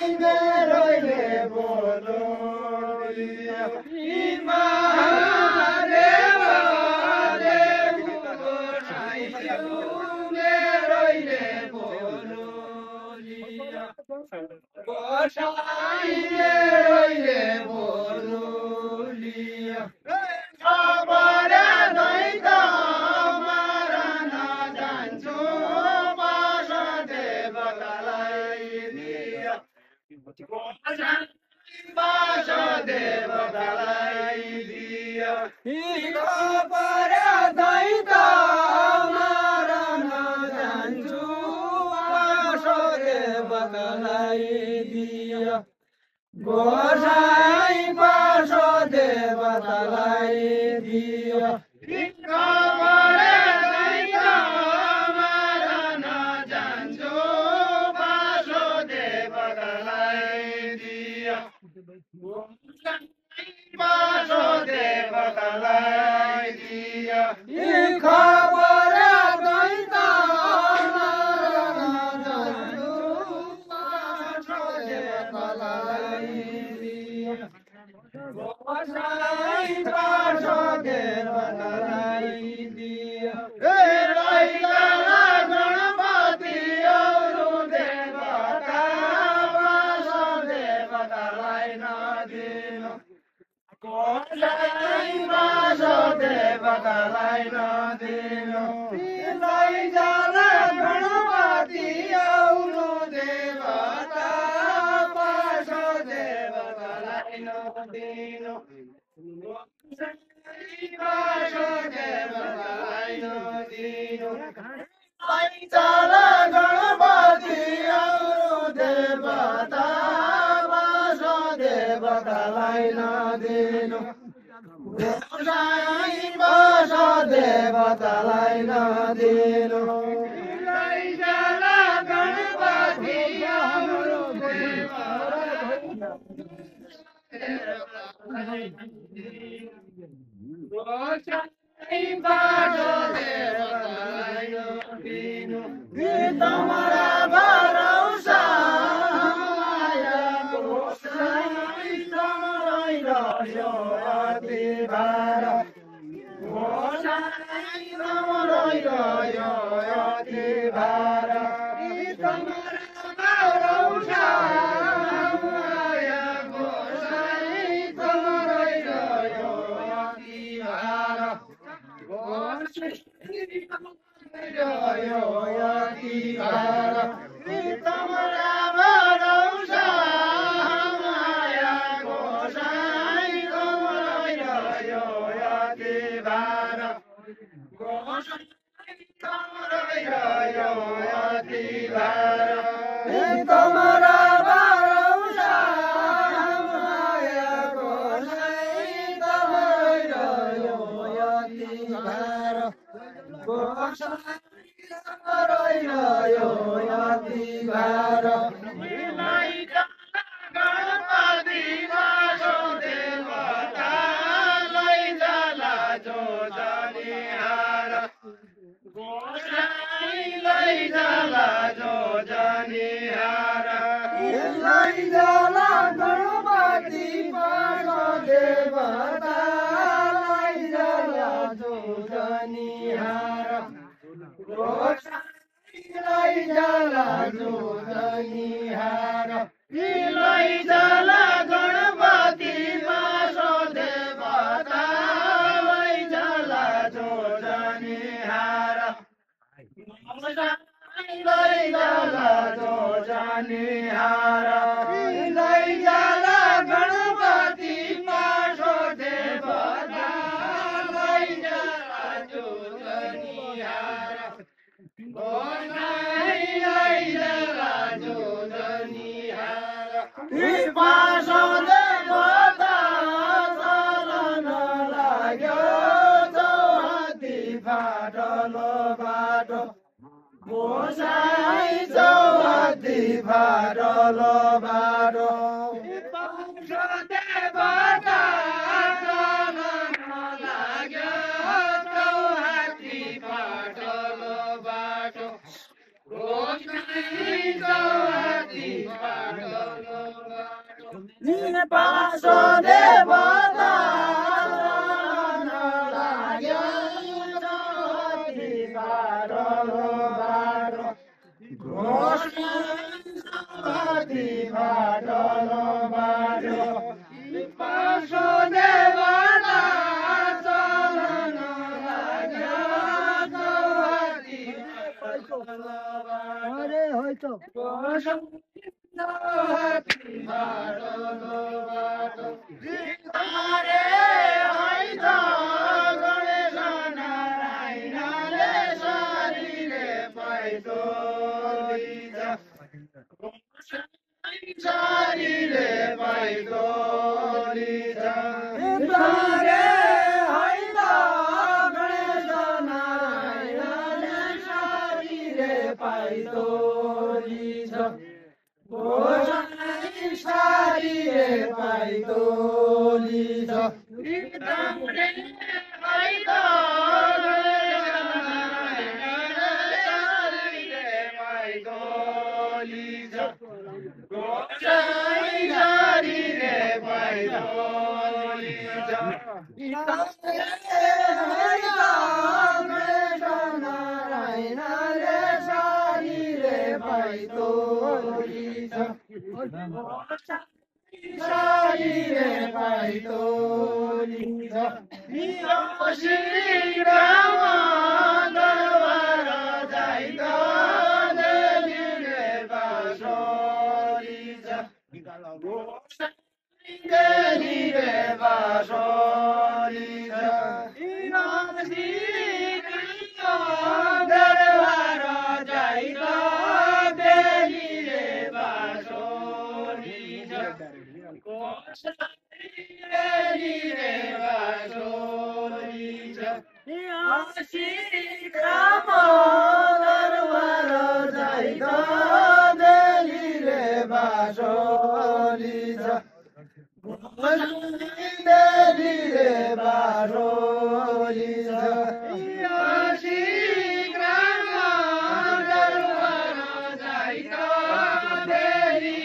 मेरोले बोलो महादेव मेरोले बोलो गोसाई मेरोले बोलो खबर दैत मरण जान्छु वासुदेवतालाई दिया वासुदेवतालाई दिया खबर दैत मरण जान्छु वासुदेवतालाई दिया गोसाई वासुदेवतालाई दिया खबर दैत मरण जान्छु वासुदेवतालाई दिया वासुदेवतालाई दिया खबर दैत मरण जान्छु वासुदेवतालाई दिया गोसाई वासुदेवतालाई दिया गणपति अरु देवता वासुदेवतालाई नदिनु गोसाई वासुदेवतालाई नदिनु लैजाला गणपति अरु देवता वासुदेवतालाई नदिनु वासुदेवतालाई नदिनु लैजाला गणपति अरु देवता वासुदेवतालाई नदिनु गोसाई वासुदेवतालाई नदिनु लैजाला गणपति अरु देवता गोसाई वासुदेवतालाई नदिनु तमरा भरोसा गोसाई तमरै रह्यो अति भार गोसाई तमरै रह्यो अति भार तमरा भरोसा गोसाई तमरै रह्यो अति भार गोसाई रह्यो अति भार तमरा भरोसा गोसाई तमरै रह्यो अति भार गोसाई तमरै रह्यो अति भार तमरा भरोसा गोसाई तमरै रह्यो अति भार गोसाई तमरै रह्यो अति भार गणपति वासुदेवता लैजाला जो जनिहार गोसाई लैजाला जो जनिहार लैजाला गणपति वासुदेवता लैजाला जो जनिहार गोसाई लैजाला जो जनिहार लैजाला गणपति वासुदेवता लैजाला जो जनिहार लैजाला जो जनिहार लैजाला गणपति वासुदेवता लैजाला जो जनिहार गोसाई लैजाला जो जनिहार वासुदेवता शरण लाग्यो चौहाती फाटलो बाटो गोसाई चौहाती फाटलो बाटो वासुदेवता शरण लाग्यो चौहाती फाटलो बाटो गोसाई चौहाती फाटलो पासो देवता लाग्यो चौहाती फाटलो बाटो चौहाती फाटलो बाटो पासो देवता चलन लाग्यो चौहाती फाटलो बाटो अरे होइ त चौहाती फाटलो बाटो हरे होइन गणेश नारायणले शरीरे पैदो शरीरे पैदो हरे होइन गणेश नारायणले शरीरे पैदो शरीरे पैदो शरीरे पैदो श्री राम दरबार जाइदा देवीले बासोली देवीले बासोली दरबार जाइदा देवीले बासोली राम दरबार जाइदा देवीले बासोली देवीले बासोली राम दरबार जाइदा देवीले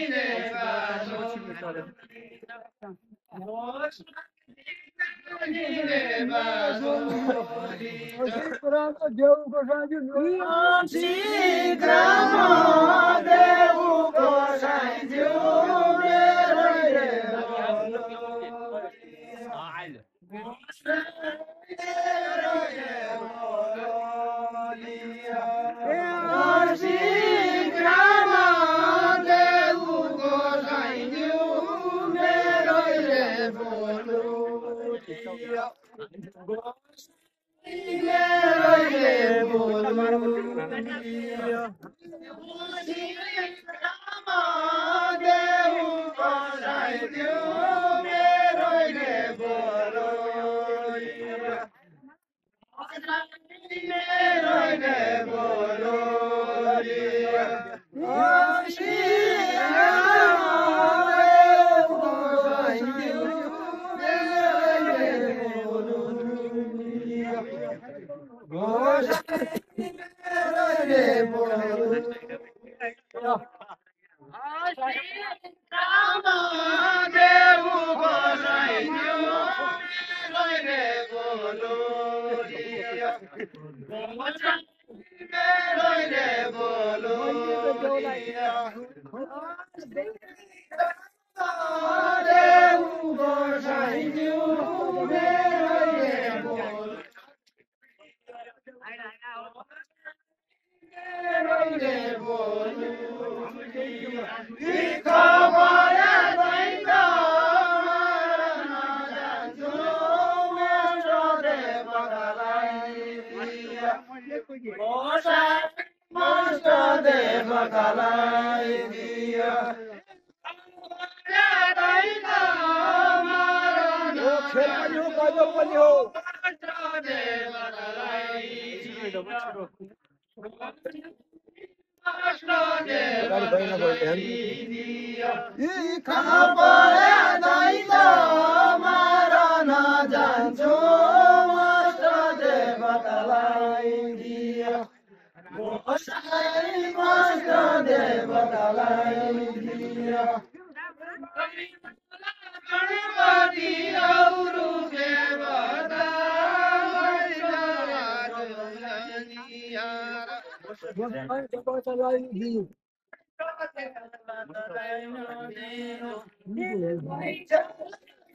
गणपति औरु देवता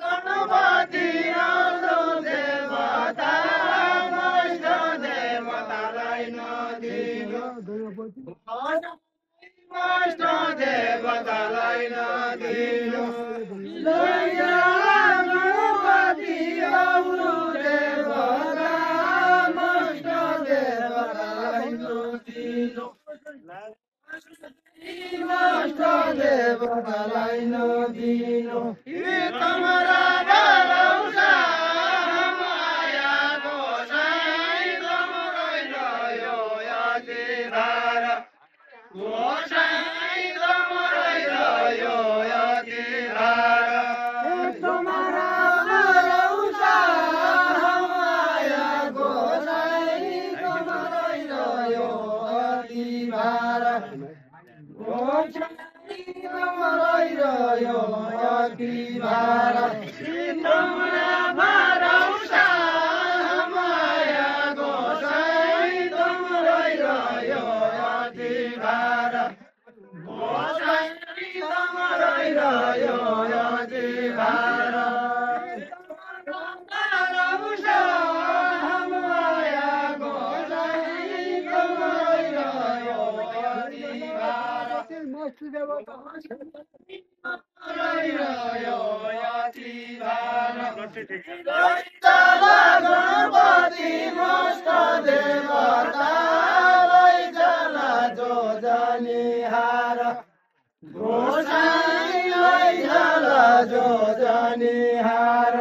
गणपति औरु देवता देवतालाई नदिनु देवतालाई नदिनु गणपति औरु देवता देवतालाई नदिनु देवतालाई नदिनु तमरा भरौसा माया गोसाई तमरै रह्यो याति धार गोसाई तमरै रह्यो याति धार तमरा भरौसा माया गोसाई तमरै रह्यो याति धार तमरै रह्यो याति धार तमरा भरौसा माया गोसाई तमरै रह्यो याति धार गोसाई तमरै रह्यो याति धार भरौसा माया गोसाई तमरै रह्यो याति धार गणपति मस्त देवता लैजाला जो जानिहार गोसाई लैजाला जो जानिहार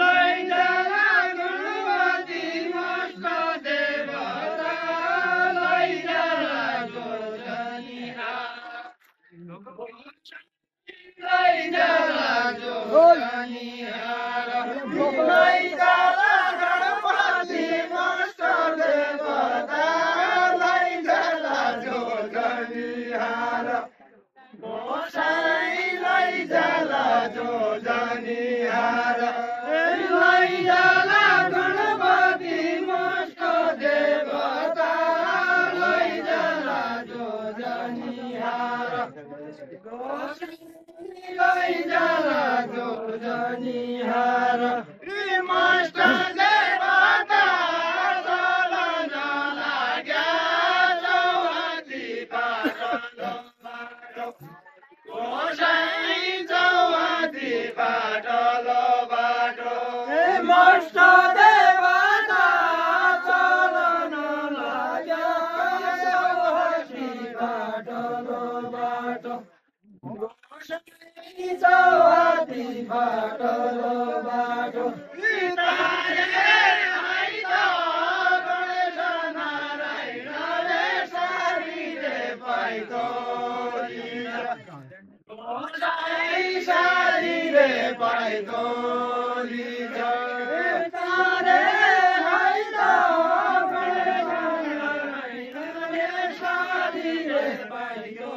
लैजाला गणपति मस्त देवता लैजाला जो जानिहार लैजाला जो जानिहार लैजाला गणपति मस्त देवता लैजाला जो जानिहार गोसाई लैजाला जो जानिहार लैजाला गणपति मस्त देवता लैजाला जो जानिहार लैजाला जो जानिहार मस्त देवता चलन लाग्या चौहाती बाटो गोसाई चौहाती बाटो मस्त देवता चलन लाग्या चौहाती बाटो चौहाती बाटो गणेश नारायणले सारीले पाइतो गोसाई सारीले पाइतो तारे हैत गणेश नारायणले सारीले पाइतो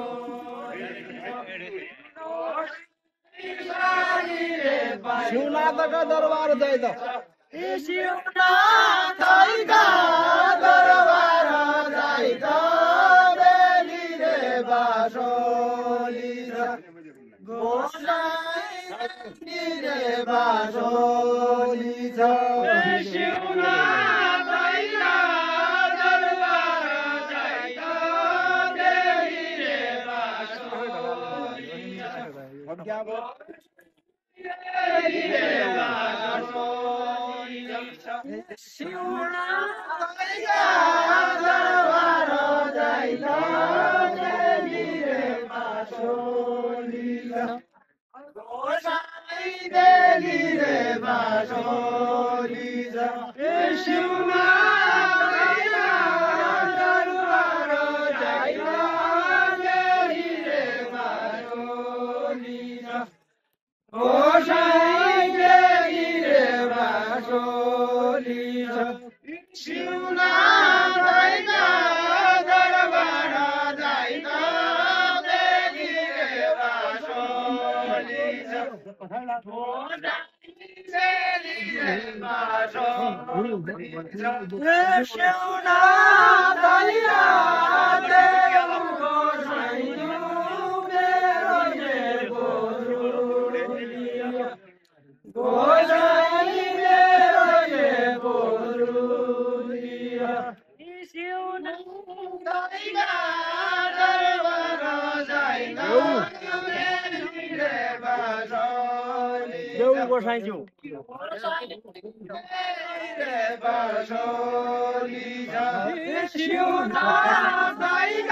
शिवनाथका दरबार जाइ त शिवनाथका दरबार जाइ त बेलीले बासोली गोसाईले बासोली छ शिवनाथका दरबार जाइ त बेलीले बासोली शिवनाथका दरबार जाइ त बेलीले बासोली गोसाई बेलीले बासोली शिवनाथका दरबार जाइ त बेलीले बासोली गोसाई बेलीले बासोली शिवनाथका दरबार जाइ त बेलीले बासोली 我山酒，修那在家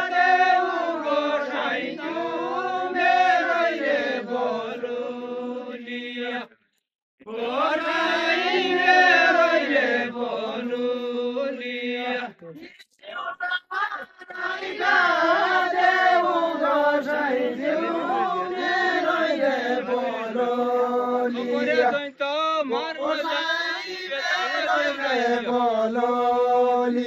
的五个山酒，没人不努力，我山越来不努力。修那在家的五个山酒，没人不努力。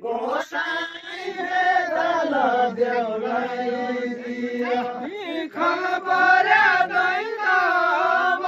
我山别得了丢来的，你看吧。